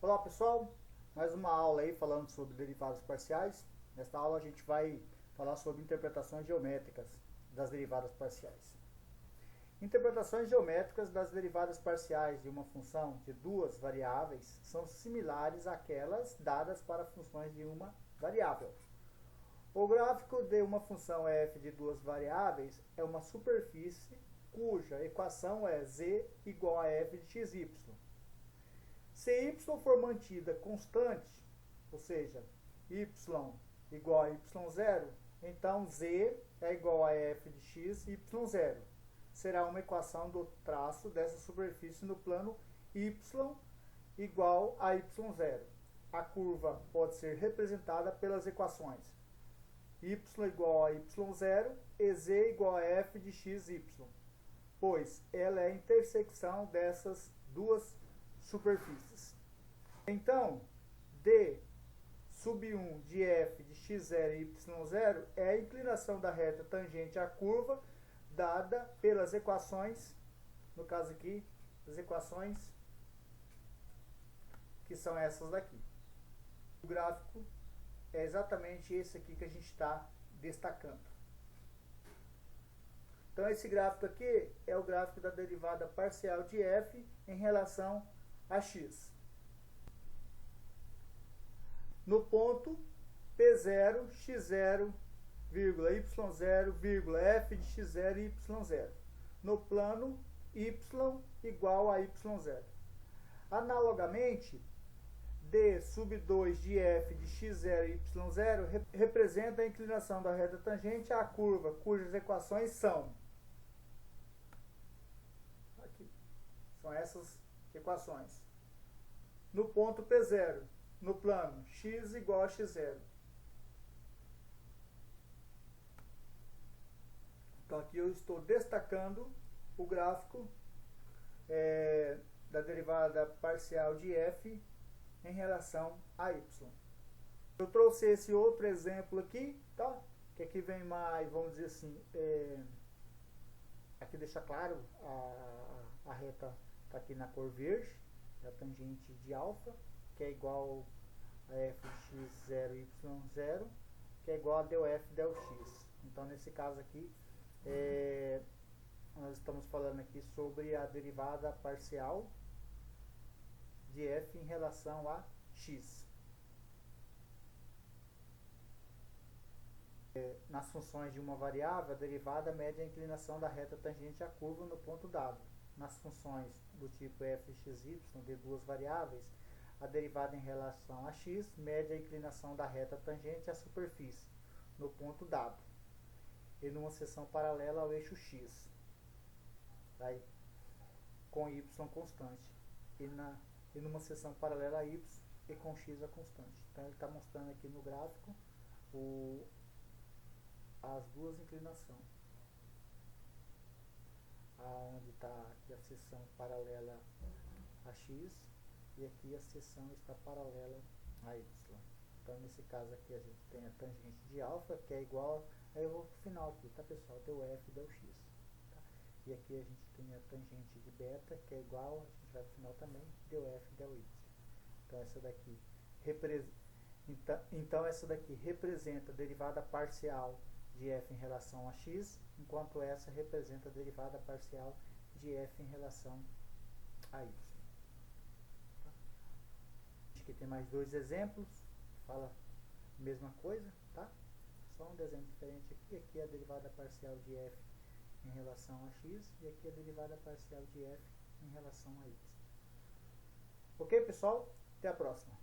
Olá pessoal, mais uma aula aí falando sobre derivadas parciais. Nesta aula a gente vai falar sobre interpretações geométricas das derivadas parciais. Interpretações geométricas das derivadas parciais de uma função de duas variáveis são similares àquelas dadas para funções de uma variável. O gráfico de uma função f de duas variáveis é uma superfície cuja equação é z igual a f de xy. Se y for mantida constante, ou seja, y igual a y0, então z é igual a f de x y0. Será uma equação do traço dessa superfície no plano y igual a y0. A curva pode ser representada pelas equações y igual a y0 e z igual a f de xy, pois ela é a intersecção dessas duas superfícies. Então, d sub 1 de f de x0 e y0 é a inclinação da reta tangente à curva dada pelas equações, no caso aqui, as equações que são essas daqui. O gráfico é exatamente esse aqui que a gente está destacando. Então esse gráfico aqui é o gráfico da derivada parcial de f em relação a x. No ponto P0, x0, y0, f de x0 e y0. No plano y igual a y0. Analogamente, d sub 2 de f de x0 e y0 representa a inclinação da reta tangente à curva, cujas equações são aqui. São essas equações. No ponto P0, no plano x igual a x0. Então aqui eu estou destacando o gráfico da derivada parcial de f em relação a y. Eu trouxe esse outro exemplo aqui, tá? Que aqui vem mais, vamos dizer assim, aqui deixa claro, a reta está aqui na cor verde, a tangente de alfa, que é igual a f de x0 e y0, que é igual a ∂f ∂x. Então nesse caso aqui, nós estamos falando aqui sobre a derivada parcial de f em relação a x. Nas funções de uma variável, a derivada mede a inclinação da reta tangente à curva no ponto dado. Nas funções do tipo f de xy de duas variáveis, a derivada em relação a x mede a inclinação da reta tangente à superfície no ponto dado e numa seção paralela ao eixo x, tá? Com y constante, e numa seção paralela a y e com x a constante. Então ele está mostrando aqui no gráfico as duas inclinações, onde está aqui a seção paralela a x e aqui a seção está paralela a y. Então nesse caso aqui a gente tem a tangente de alfa, que é igual, aí eu vou pro final aqui, tá pessoal, ∂f ∂x, tá? E aqui a gente tem a tangente de beta, que é igual, a gente vai pro final também, ∂f ∂y. Então essa daqui essa daqui representa a derivada parcial de f em relação a x, enquanto essa representa a derivada parcial de f em relação a y. Tá? Aqui tem mais dois exemplos, fala a mesma coisa, tá? Só um desenho diferente aqui. Aqui é a derivada parcial de f em relação a x e aqui é a derivada parcial de f em relação a y. Ok, pessoal? Até a próxima.